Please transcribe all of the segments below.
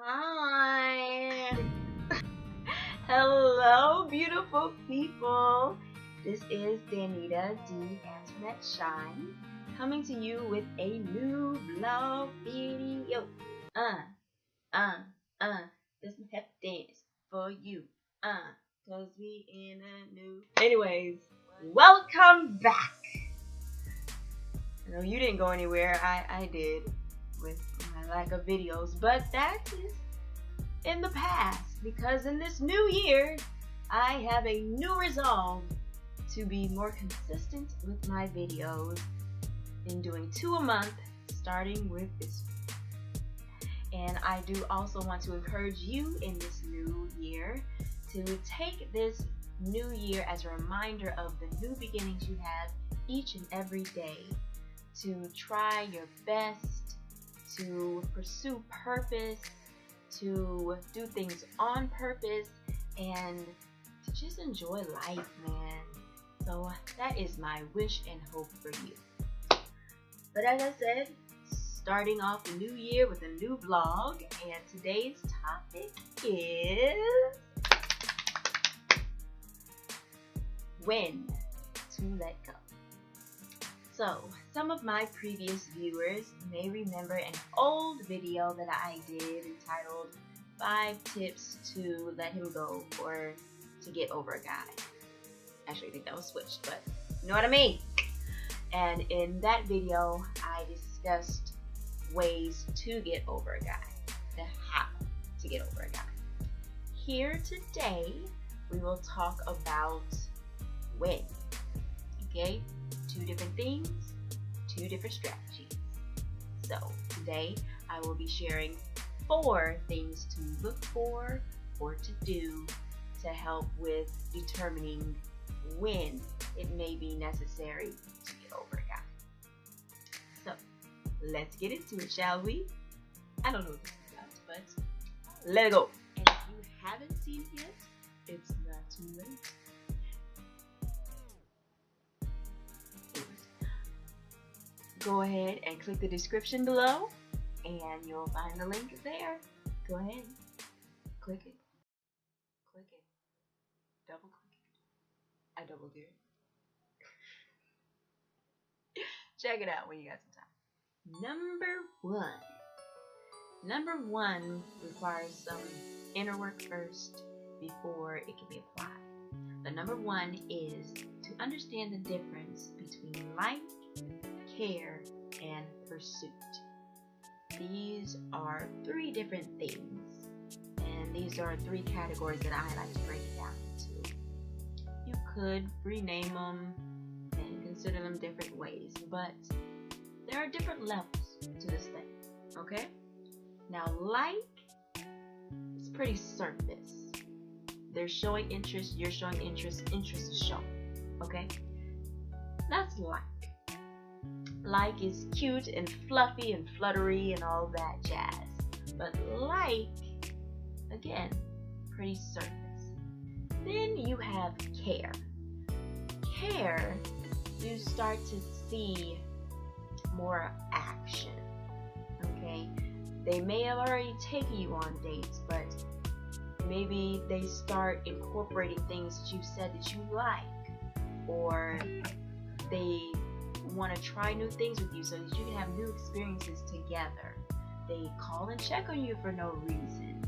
Hi. Hello, beautiful people. This is Danita, the Internet Shine, coming to you with a new vlog video. This pep dance for you. Cause we in a new. Anyways, welcome back. I know you didn't go anywhere. I did with my lack of videos, but that is in the past because in this new year I have a new resolve to be more consistent with my videos in doing 2 a month starting with this week. And I do also want to encourage you in this new year to take this new year as a reminder of the new beginnings you have each and every day, to try your best to pursue purpose, to do things on purpose, and to just enjoy life, man. So that is my wish and hope for you. But as I said, starting off the new year with a new vlog, and today's topic is when to let go. So, some of my previous viewers may remember an old video that I did entitled 5 Tips to Let Him Go or to Get Over a Guy. Actually, I think that was switched, but you know what I mean. And in that video, I discussed ways to get over a guy, the how to get over a guy. Here today, we will talk about when. Okay? 2 different things, 2 different strategies. So today I will be sharing 4 things to look for or to do to help with determining when it may be necessary to get over a guy. So let's get into it, shall we? I don't know what this is about, but let it go. And if you haven't seen it yet, it's not too late. Go ahead and click the description below and you'll find the link there. Go ahead, click it, double click it. I double did. Check it out when you got some time. Number one requires some inner work first before it can be applied. The number 1 is to understand the difference between like, care, and pursuit. These are 3 different things, and these are 3 categories that I like to break it down into. You could rename them and consider them different ways, but there are different levels to this thing, okay? Now, like, it's pretty surface. They're showing interest, you're showing interest, interest is shown, okay? That's like. Like is cute and fluffy and fluttery and all that jazz. But like, again, pretty surface. Then you have care. Care, you start to see more action. Okay? They may have already taken you on dates, but maybe they start incorporating things that you said that you like. Or they want to try new things with you so that you can have new experiences together. They call and check on you for no reason.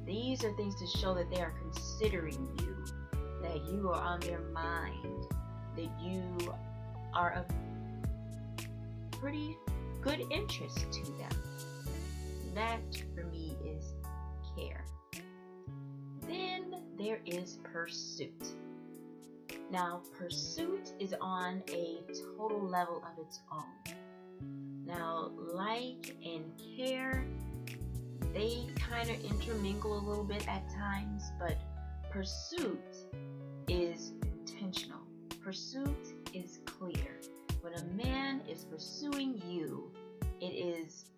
These are things to show that they are considering you, that you are on their mind, that you are of pretty good interest to them. That for me is care. Then there is pursuit. Now, pursuit is on a total level of its own. Now, like and care, they kind of intermingle a little bit at times, but pursuit is intentional. Pursuit is clear. When a man is pursuing you, it is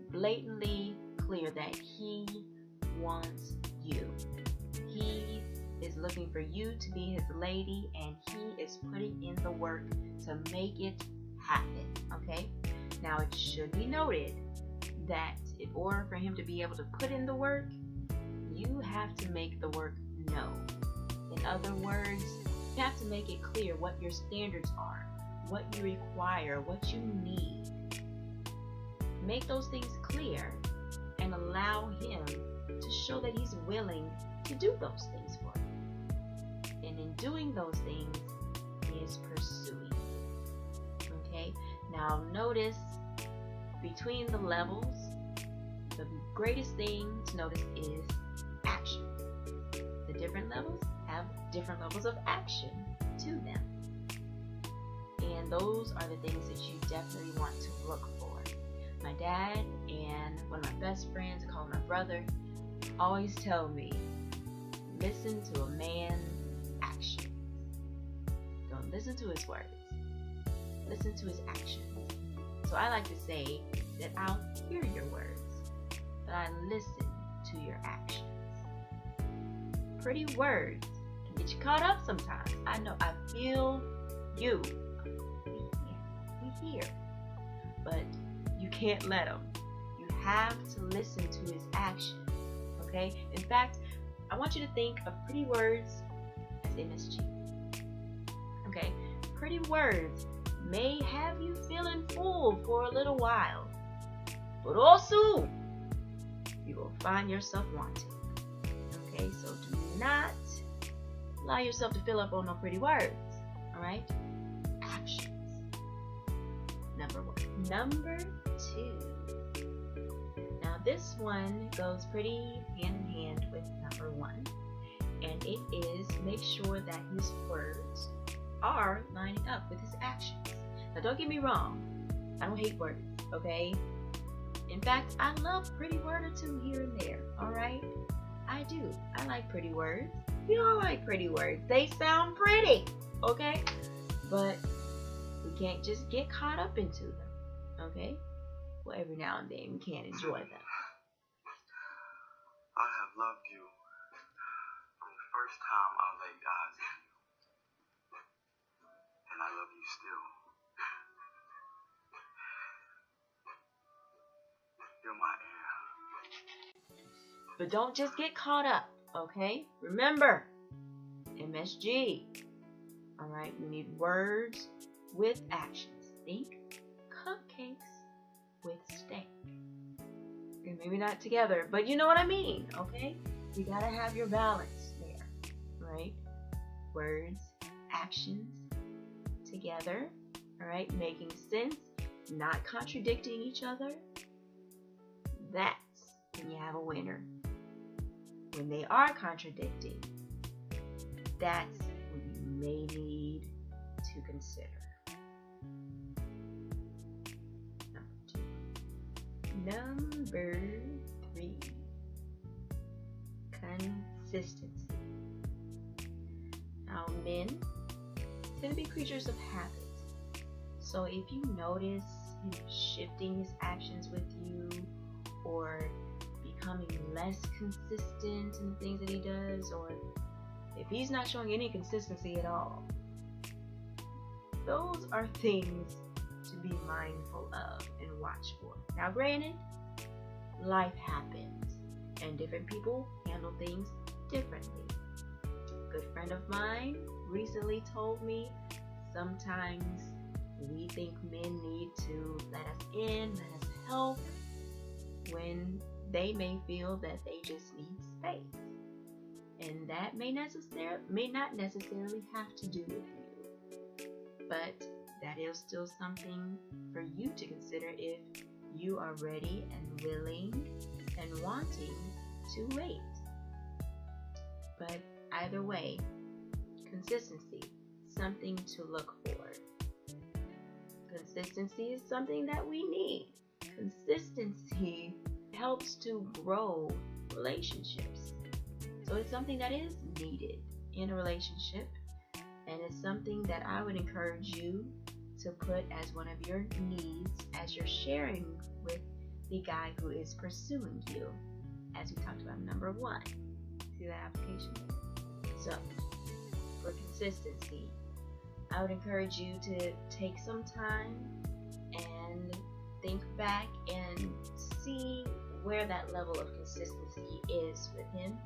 blatantly clear that he wants you. He is looking for you to be his lady, and he is putting in the work to make it happen, okay? Now, it should be noted that in order for him to be able to put in the work, you have to make the work known. In other words, you have to make it clear what your standards are, what you require, what you need. Make those things clear and allow him to show that he's willing to do those things for you. And in doing those things, he is pursuing. Okay? Now notice between the levels, the greatest thing to notice is action. The different levels have different levels of action to them. And those are the things that you definitely want to look for. My dad and one of my best friends, I call him my brother, always tell me, listen to a man's actions. Don't listen to his words. Listen to his actions. So I like to say that I'll hear your words, but I listen to your actions. Pretty words can get you caught up sometimes. I know, I feel you. We hear. But you can't let him. You have to listen to his actions. Okay? In fact, I want you to think of pretty words as MSG. Okay? Pretty words may have you feeling full for a little while, but also you will find yourself wanting. Okay? So do not allow yourself to fill up on no pretty words. Alright? Actions. Number 1. Number 2. Now this one goes pretty hand in hand with number 1. And it is make sure that his words are lining up with his actions. Now don't get me wrong. I don't hate words, okay? In fact, I love pretty word or two here and there, alright? I do. I like pretty words. We all like pretty words. They sound pretty, okay? But we can't just get caught up into them, okay? Well, every now and then we can enjoy them. I have loved you from the first time I laid eyes on you. And I love you still. You're my air. But don't just get caught up, okay? Remember, MSG. Alright, we need words with actions. Think cupcakes with steak. And maybe not together, but you know what I mean, okay? You gotta have your balance there, right? Words, actions together, alright? Making sense, not contradicting each other. That's when you have a winner. When they are contradicting, that's when you may need to consider. Number 3, consistency. Now, men tend to be creatures of habit. So if you notice him shifting his actions with you or becoming less consistent in the things that he does, or if he's not showing any consistency at all, those are things to be mindful of and watch for. Now granted, life happens and different people handle things differently. A good friend of mine recently told me sometimes we think men need to let us in, let us help, when they may feel that they just need space. And that may not necessarily have to do with you. But that is still something for you to consider if you are ready and willing and wanting to wait. But either way, consistency, something to look for. Consistency is something that we need. Consistency helps to grow relationships. So it's something that is needed in a relationship, and it's something that I would encourage you to put as one of your needs as you're sharing with the guy who is pursuing you, as we talked about number 1. See that application there? So, for consistency, I would encourage you to take some time and think back and see where that level of consistency is with him,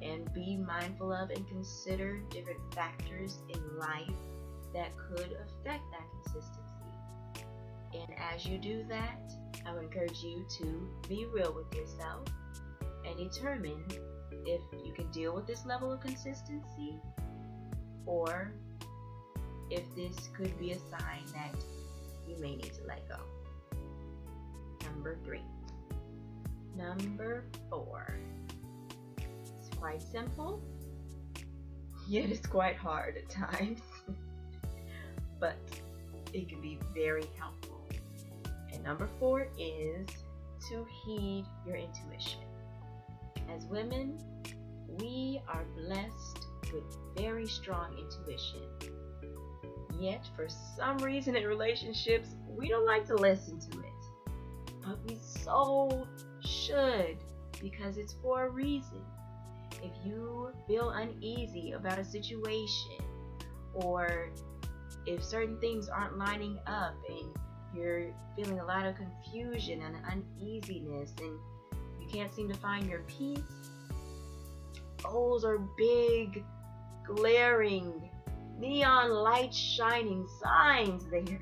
and be mindful of and consider different factors in life that could affect that consistency. And as you do that, I would encourage you to be real with yourself and determine if you can deal with this level of consistency, or if this could be a sign that you may need to let go. Number 3. Number 4. It's quite simple, yet it's quite hard at times, but it can be very helpful. And number 4 is to heed your intuition. As women, we are blessed with very strong intuition. Yet, for some reason in relationships, we don't like to listen to it. But we so should, because it's for a reason. If you feel uneasy about a situation, or if certain things aren't lining up and you're feeling a lot of confusion and uneasiness and you can't seem to find your peace, those are big, glaring, neon light shining signs there.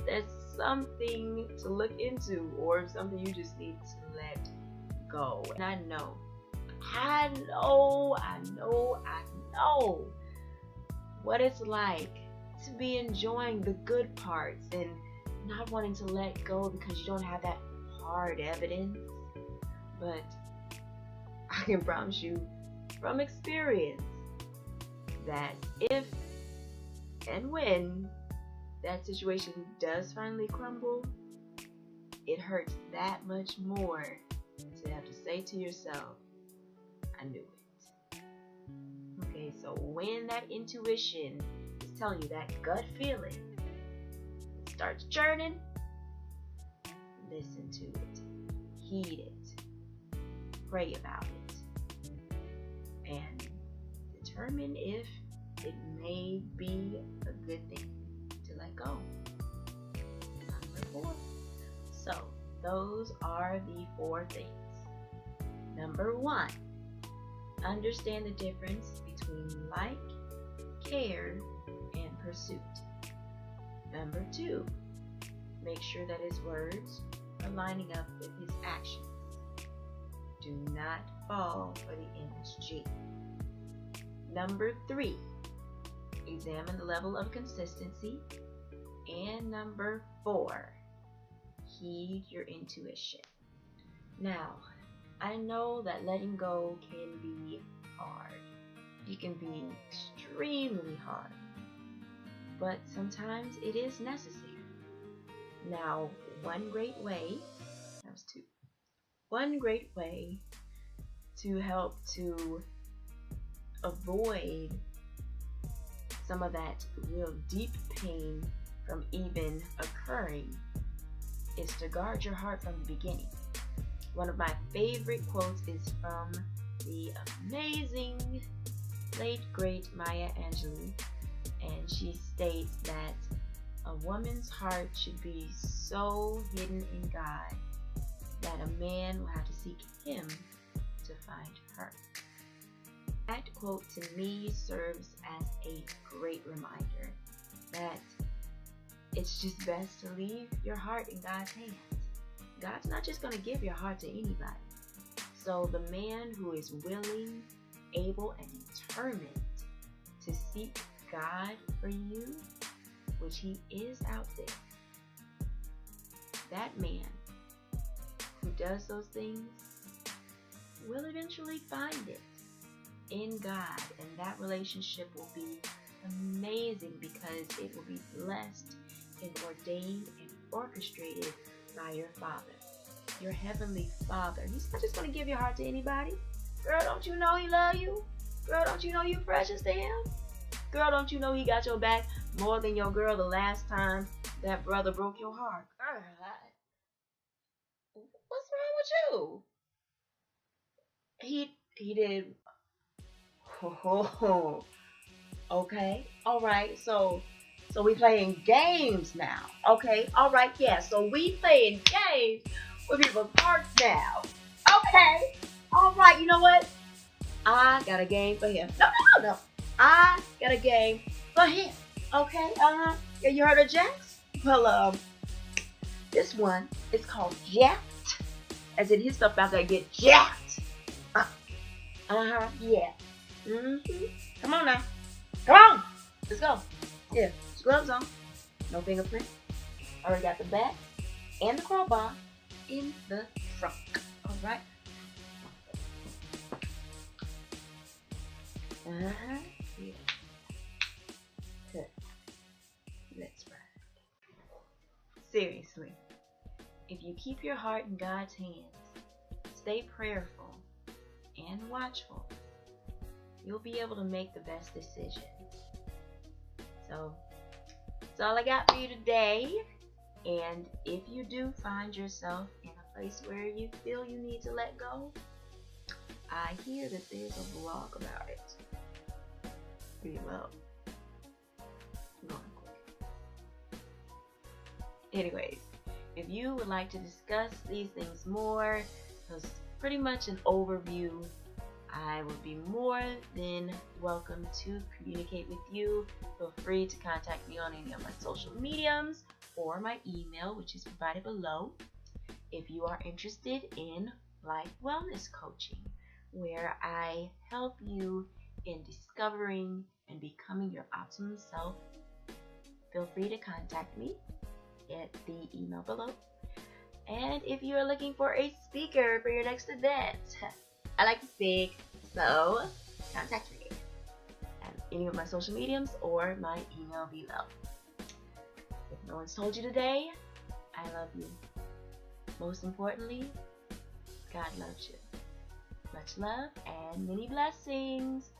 That's something to look into, or something you just need to let go. And I know what it's like to be enjoying the good parts and not wanting to let go because you don't have that hard evidence. But I can promise you from experience that if and when that situation does finally crumble, it hurts that much more to have to say to yourself, I knew it. Okay, so when that intuition is telling you, that gut feeling starts churning, listen to it, heed it, pray about it, and determine if it may be a good thing to let go. Number 4. So those are the 4 things. Number 1, understand the difference between like, care, and pursuit. Number 2, make sure that his words are lining up with his actions. Do not fall for the MSG. Number 3, examine the level of consistency. And number 4, heed your intuition. Now, I know that letting go can be hard. It can be extremely hard. But sometimes it is necessary. Now, one great way to help to avoid some of that real deep pain from even occurring is to guard your heart from the beginning. One of my favorite quotes is from the amazing late great Maya Angelou, and she states that a woman's heart should be so hidden in God that a man will have to seek him to find her. That quote to me serves as a great reminder that it's just best to leave your heart in God's hands. God's not just going to give your heart to anybody. So the man who is willing, able, and determined to seek God for you, which he is out there, that man who does those things will eventually find it in God, and that relationship will be amazing because it will be blessed and ordained and orchestrated by your Father, your Heavenly Father. He's not just going to give your heart to anybody. Girl, don't you know he loves you? Girl, don't you know you're precious to him? Girl, don't you know he got your back more than your girl the last time that brother broke your heart? Girl, what's wrong with you? He did. Oh, okay, all right. So we playing games now. Okay, all right, yeah. So we playing games. with people's hearts now. Okay. All right. You know what? I got a game for him. No. I got a game for him. Okay. Yeah, you heard of Jax? Well, this one is called Jacked, as in his stuff about to get jacked. Yeah. Come on now. Come on. Let's go. Yeah, gloves on. No fingerprint. Already got the bat and the crowbar in the trunk. All right. Yeah. Good. Let's ride. Seriously, if you keep your heart in God's hands, stay prayerful and watchful, you'll be able to make the best decisions. So, that's all I got for you today. And if you do find yourself in a place where you feel you need to let go, I hear that there's a blog about it. Pretty well. Anyways, if you would like to discuss these things more, it's pretty much an overview, I would be more than welcome to communicate with you. Feel free to contact me on any of my social mediums or my email, which is provided below. If you are interested in life wellness coaching, where I help you in discovering and becoming your optimum self, feel free to contact me at the email below. And if you are looking for a speaker for your next event, I like to speak, so contact me at any of my social mediums or my email below. If no one's told you today, I love you. Most importantly, God loves you. Much love and many blessings.